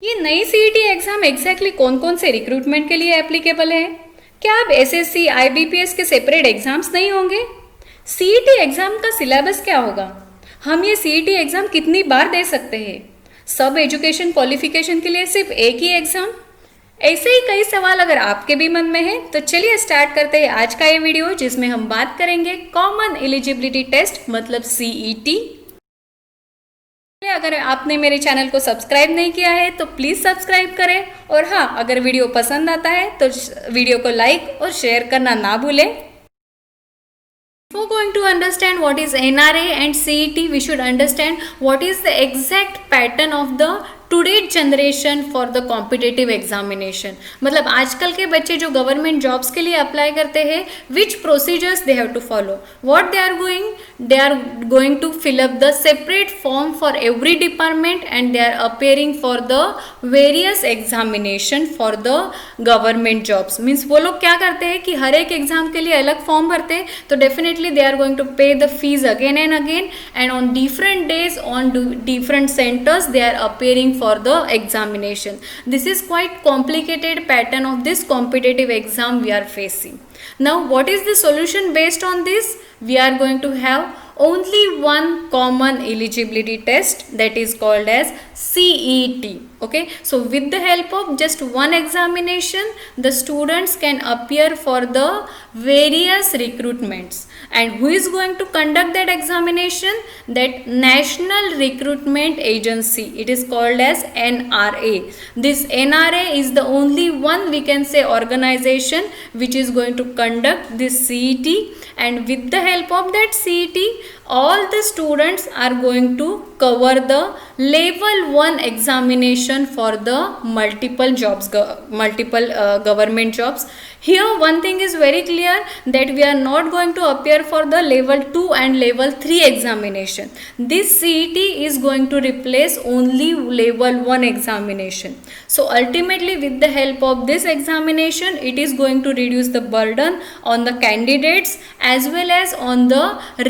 ये नई CET exam exactly कौन कौन से रिक्रूटमेंट के लिए एप्लीकेबल है? क्या अब एसएससी आईबीपीएस के सेपरेट एग्जाम्स नहीं होंगे? सीईटी एग्जाम का सिलेबस क्या होगा? हम ये सीईटी एग्जाम कितनी बार दे सकते हैं? सब एजुकेशन क्वालिफिकेशन के लिए सिर्फ एक ही एग्जाम? ऐसे ही कई सवाल अगर आपके भी मन में है तो चलिए स्टार्ट करते हैं आज का ये वीडियो, जिसमें हम बात करेंगे कॉमन एलिजिबिलिटी टेस्ट मतलब सीईटी। अगर आपने मेरे चैनल को सब्सक्राइब नहीं किया है तो प्लीज़ सब्सक्राइब करें, और हाँ, अगर वीडियो पसंद आता है तो वीडियो को लाइक और शेयर करना ना भूलें। Before going to understand what is NRA and CET, we should understand what is the exact pattern of the today generation for the competitive examination. मतलब आजकल के बच्चे जो गवर्नमेंट जॉब्स के लिए अप्लाई करते हैं, which procedures they have to follow, what they are going to fill up the separate form for every department and they are appearing for the various examination for the government jobs. Means वो लोग क्या करते हैं कि हर एक exam के लिए अलग फॉर्म भरते हैं, तो definitely they are going to pay the fees again and again, and on different days on different centres they are appearing for the examination. This is quite complicated pattern of this competitive exam we are facing. Now what is the solution based on this? We are going to have only one common eligibility test, that is called as CET. Okay, so with the help of just one examination the students can appear for the various recruitments. And who is going to conduct that examination? That National Recruitment Agency, it is called as NRA. This NRA is the only one, we can say, organization which is going to conduct this CET, and with the help of that CET all the students are going to cover the level 1 examination for the multiple jobs, government jobs. Here one thing is very clear, that we are not going to appear for the level 2 and level 3 examination. This CET is going to replace only level 1 examination. So ultimately with the help of this examination it is going to reduce the burden on the candidates as well as on the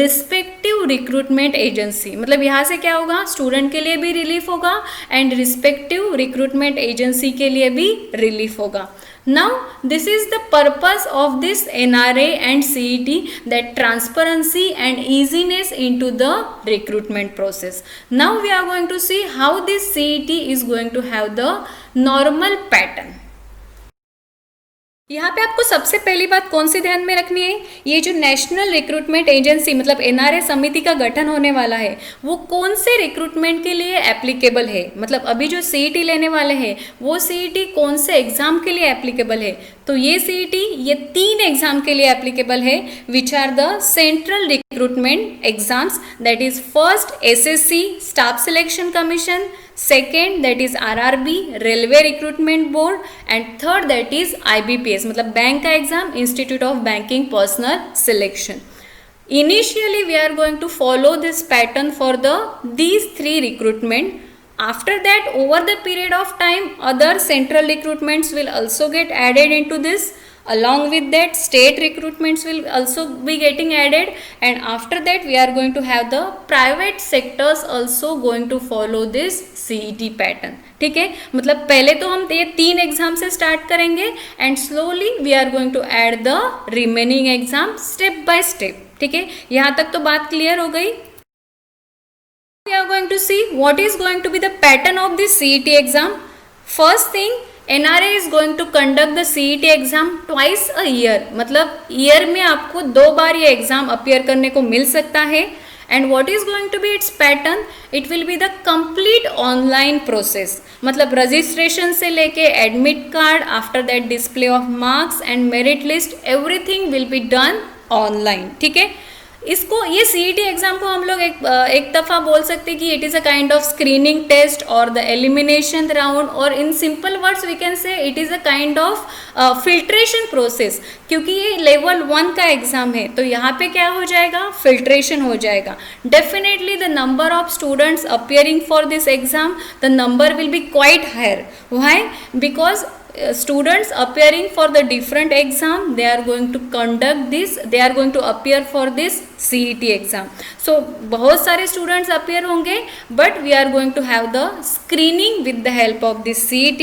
respective recruitment agency. मतलब यहाँ से क्या होगा, student के लिए भी relief होगा and respective recruitment agency के लिए भी रिलीफ होगा। Now this is the purpose of this NRA and CET, that transparency and easiness into the recruitment process. Now we are going to see how this CET is going to have the normal pattern. यहाँ पे आपको सबसे पहली बात कौन सी ध्यान में रखनी है, ये जो नेशनल रिक्रूटमेंट एजेंसी मतलब एनआरए समिति का गठन होने वाला है वो कौन से रिक्रूटमेंट के लिए एप्लीकेबल है। मतलब अभी जो सीईटी लेने वाले हैं वो सीईटी कौन से एग्जाम के लिए एप्लीकेबल है, तो ये सीईटी ये 3 एग्जाम के लिए एप्लीकेबल है, which are the central recruitment exams, that is first SSC staff selection commission, second that is RRB railway recruitment board, and third that is IBPS मतलब बैंक का exam, institute of banking personnel selection. Initially we are going to follow this pattern for these 3 recruitment. After that, over the period of time other central recruitments will also get added into this. Along with that state recruitments will also be getting added, and after that we are going to have the private sectors also going to follow this CET pattern. ठीक है, मतलब पहले तो हम ये 3 exam से start करेंगे and slowly we are going to add the remaining exam step by step. ठीक है, यहाँ तक तो बात क्लियर हो गई। We are going to see what is going to be the pattern of this CET exam. First thing, NRA is going to conduct the CET exam twice a year. मतलब year में आपको 2 बार ये exam appear करने को मिल सकता है। And what is going to be its pattern, it will be the complete online process. मतलब रजिस्ट्रेशन से लेके admit card, after that display of marks and merit list, everything will be done online. ठीक है, इसको ये CET exam को हम लोग एक दफ़ा बोल सकते हैं कि it is a kind of screening test और द एलिमिनेशन राउंड, और in simple words we can say it is a kind of filtration process. क्योंकि ये लेवल 1 का एग्जाम है तो यहाँ पे क्या हो जाएगा, फिल्ट्रेशन हो जाएगा। Definitely the number of students appearing for this exam, the number will be quite higher. Why? Because students appearing for the different exam, they are going to conduct this, they are going to appear for this CET exam. So बहुत सारे students appear होंगे, but we are going to have the screening with the help of this CET.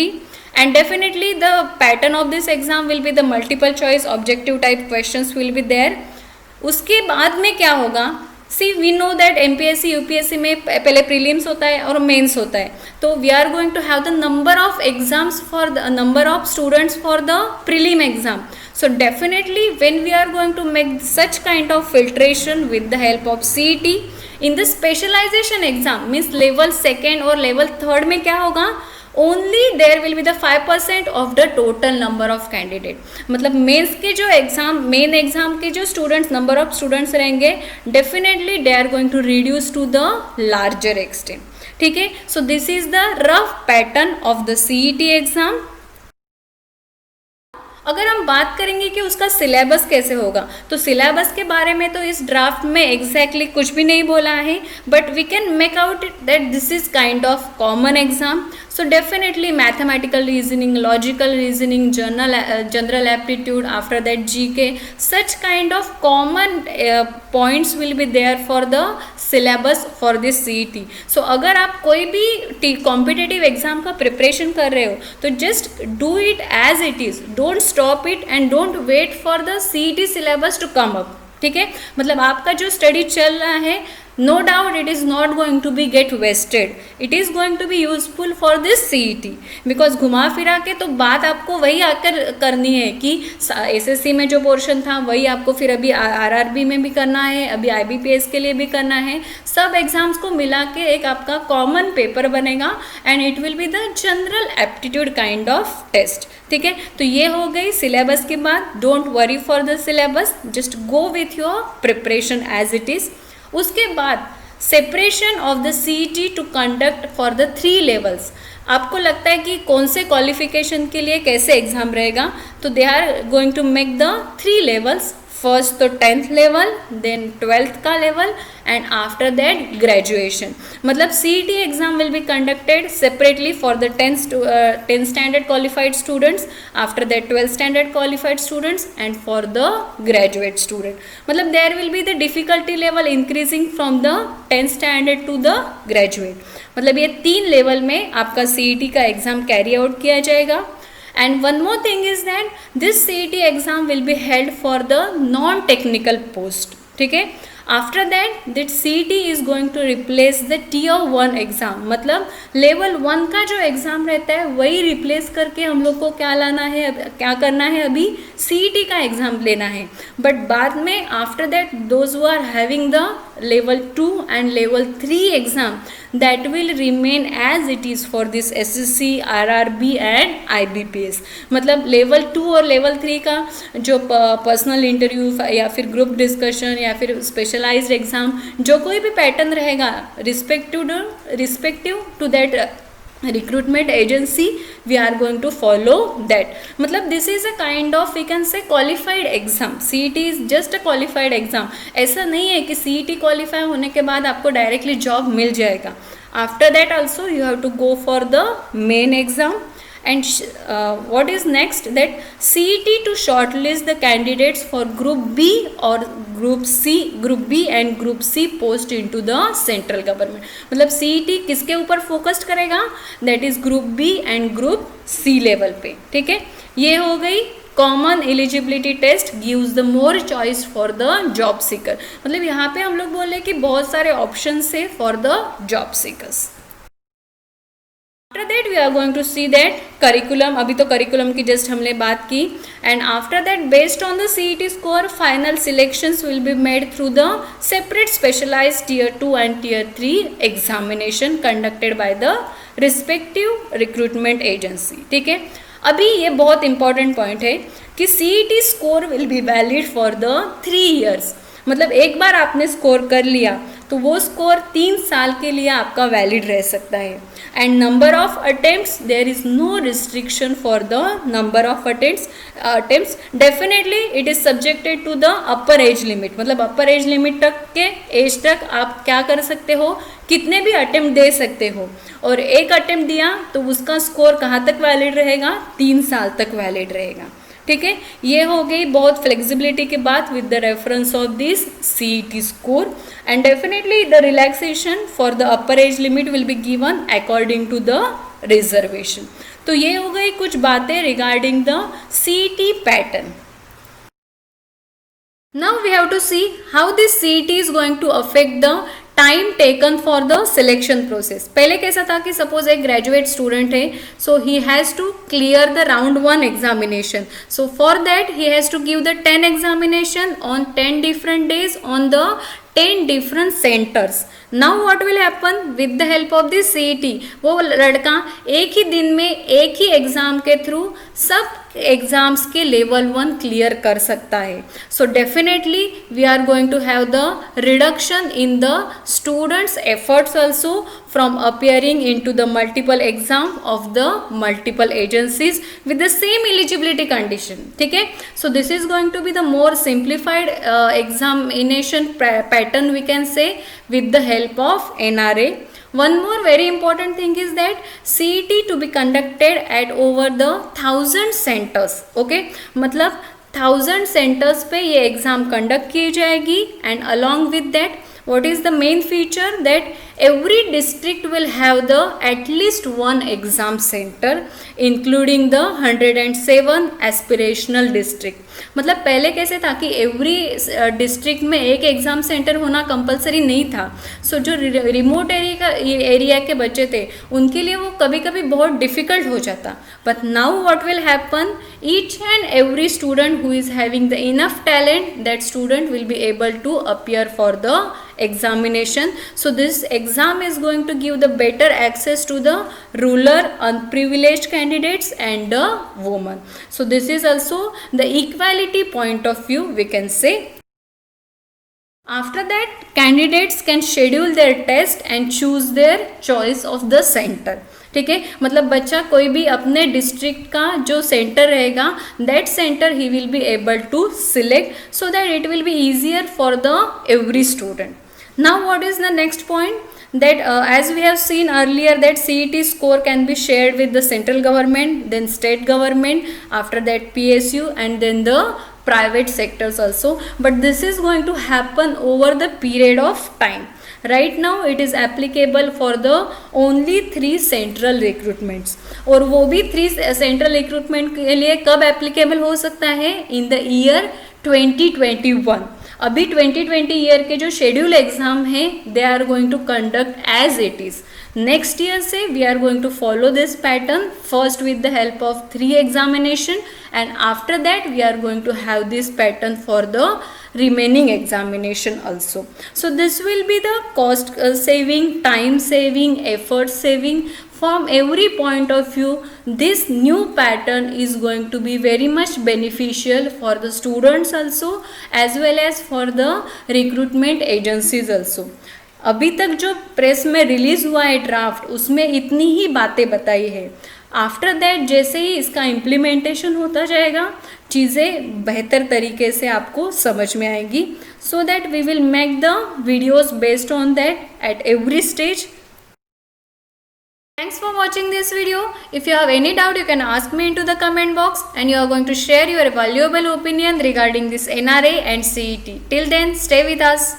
And definitely the pattern of this exam will be the multiple choice objective type questions will be there. उसके बाद में क्या होगा, see we know that MPSC UPSC में पहले prelims होता है और मेंस होता है, तो we are going to have the number of exams for the number of students for the prelim exam. So definitely when we are going to make such kind of filtration with the help of CET in the specialization exam means level 2nd और level 3rd में क्या होगा, only there will be the 5% of the total number of candidate. मतलब mains के जो exam, main exam के जो students, number of students रहेंगे, definitely they are going to reduce to the larger extent. ठीक है, so this is the rough pattern of the CET exam. अगर हम बात करेंगे कि उसका सिलेबस कैसे होगा, तो सिलेबस के बारे में तो इस ड्राफ्ट में एग्जैक्टली कुछ भी नहीं बोला है, but we can make out that this is kind of common exam. So definitely mathematical reasoning, logical reasoning, general aptitude, after that GK, such kind of common points will be there for the syllabus for this CET. So अगर आप कोई भी competitive exam का preparation कर रहे हो, तो just do it as it is, don't stop it and don't wait for the CET syllabus to come up. ठीक है, मतलब आपका जो स्टडी चल रहा है, no doubt it is not going to be get wasted, it is going to be useful for this CET, because घुमा फिरा के तो बात आपको वही आकर करनी है कि SSC में जो पोर्शन था वही आपको फिर अभी RRB में भी करना है, अभी IBPS के लिए भी करना है. सब एग्जाम्स को मिला के एक आपका कॉमन पेपर बनेगा and it will be the general aptitude kind of test. ठीक है, तो ये हो गई सिलेबस की बात. Don't worry for the syllabus, just go with your preparation as it is. उसके बाद separation of the CET to conduct for the 3 levels. आपको लगता है कि कौन से क्वालिफिकेशन के लिए कैसे एग्जाम रहेगा, तो they are going to make the 3 levels. First तो 10th लेवल, देन 12th का level and after that graduation. मतलब CET exam will be conducted separately for the 10th standard qualified students, after that 12th standard qualified students and for the graduate student. मतलब there will be the difficulty level increasing from the 10th standard to the graduate. मतलब ये 3 level में आपका CET का exam carry out किया जाएगा. And one more thing is that this CET exam will be held for the non-technical post. ठीक है, after that CET is going to replace the Tier 1 exam. मतलब level 1 का जो exam रहता है वही रिप्लेस करके हम लोग को क्या लाना है, क्या करना है, अभी CET का एग्ज़ाम लेना है. बट बाद में after that those who are having the level 2 and level 3 exam, that will remain as it is for this SSC, RRB and IBPS. मतलब लेवल 2 और लेवल 3 का जो पर्सनल इंटरव्यू या फिर ग्रुप डिस्कशन या फिर स्पेशलाइज्ड एग्जाम, जो कोई भी पैटर्न रहेगा respective to that recruitment agency, we are going to follow that. मतलब this is a kind of we can say qualified exam. CET is just a qualified exam. ऐसा नहीं है कि CET qualify होने के बाद आपको directly job मिल जाएगा. After that also you have to go for the main exam. And what is next, that CET to shortlist the candidates for group B or group B and group C post into the central government. मतलब CET किसके ऊपर focused करेगा, that is group B and group C level पे. ठीक है, ये हो गई common eligibility test gives the more choice for the job seeker. मतलब यहाँ पे हम लोग बोले कि बहुत सारे ऑप्शन है for the job seekers. After that we are going to see that curriculum. अभी तो करिकुलम की जस्ट हमने बात की. And after that based on the CET score final selections will be made through the separate specialised Tier 2 and Tier 3 examination conducted by the respective recruitment agency. ठीक है, अभी ये बहुत इंपॉर्टेंट पॉइंट है कि CET score will be valid for the 3 years. मतलब एक बार आपने स्कोर कर लिया तो वो स्कोर 3 साल के लिए आपका वैलिड रह सकता है. And number of attempts, there is no restriction for the number of attempts. Definitely it is subjected to the upper age limit, मतलब अपर एज लिमिट तक के एज तक आप क्या कर सकते हो, कितने भी अटेम्प्ट दे सकते हो. और एक अटेम्प्ट दिया तो उसका स्कोर कहाँ तक वैलिड रहेगा, 3 साल तक वैलिड रहेगा. ठीक है, ये हो गई बहुत फ्लेक्सिबिलिटी के बाद with the reference of this CET score. And definitely the relaxation for the upper age limit will be given according to the reservation. तो ये हो गई कुछ बातें regarding the CET pattern. Now we have to see how this CET is going to affect the time taken for the selection process. पहले कैसा था कि सपोज एक ग्रेजुएट स्टूडेंट है, so he has to clear the round 1 examination. So for that he has to give the 10 examination on 10 different days on the 10 different centres. Now what will happen with the help of this CET, वो लड़का एक ही दिन में एक ही exam के through सब एग्जाम्स के लेवल 1 क्लियर कर सकता है. So definitely we are going to have the reduction in the students efforts also from appearing in to the multiple exam of the multiple agencies with the same eligibility condition. ठीक है, so this is going to be the more simplified examination pattern we can say with the help of NRA. One more very important thing is that CET to be conducted at over the 1000 centers. Okay, मतलब 1000 centers पे ये exam conduct की जाएगी. And along with that what is the main feature, that every district will have the at least one exam center including the 107 aspirational district. मतलब पहले कैसे था कि एवरी डिस्ट्रिक्ट में एक एग्ज़ाम सेंटर होना कंपलसरी नहीं था. सो जो रिमोट एरिया के बच्चे थे उनके लिए वो कभी कभी बहुत डिफ़िकल्ट हो जाता. But now what will happen, each and every student who is having the enough talent, that student will be able to appear for the examination. So this exam is going to give the better access to the rural unprivileged candidates and the women. So this is also the equality point of view we can say. After that candidates can schedule their test and choose their choice of the center. ठीक है, मतलब बच्चा कोई भी अपने district का जो centre रहेगा दैट सेंटर ही will be able to select so that it will be easier for the every student. Now what is the next point, that as we have seen earlier that CET score can be shared with the central government, then state government, after that PSU and then the private sectors also. But this is going to happen over the period of time. Right now it is applicable for the only 3 central recruitments. और वो भी 3 central recruitment के लिए कब applicable हो सकता है, in the year 2021. अभी 2020 ईयर के जो शेड्यूल एग्जाम हैं they are going to conduct as it is. Next year से we are going to follow this pattern, first with the help of 3 examination and after that we are going to have this pattern for the remaining examination also. So this will be the cost saving, time saving, effort saving. From every point of view this new pattern is going to be very much beneficial for the students also as well as for the recruitment agencies also. अभी तक जो press में release हुआ है draft उसमें इतनी ही बातें बताई है. आफ्टर दैट जैसे ही इसका इम्प्लीमेंटेशन होता जाएगा चीज़ें बेहतर तरीके से आपको समझ में आएगी. So that we will make the videos based on that at every stage. Thanks for watching this video. If you have any doubt, you can ask me into the comment box and you are going to share your valuable opinion regarding this NRA and CET. Till then, stay with us.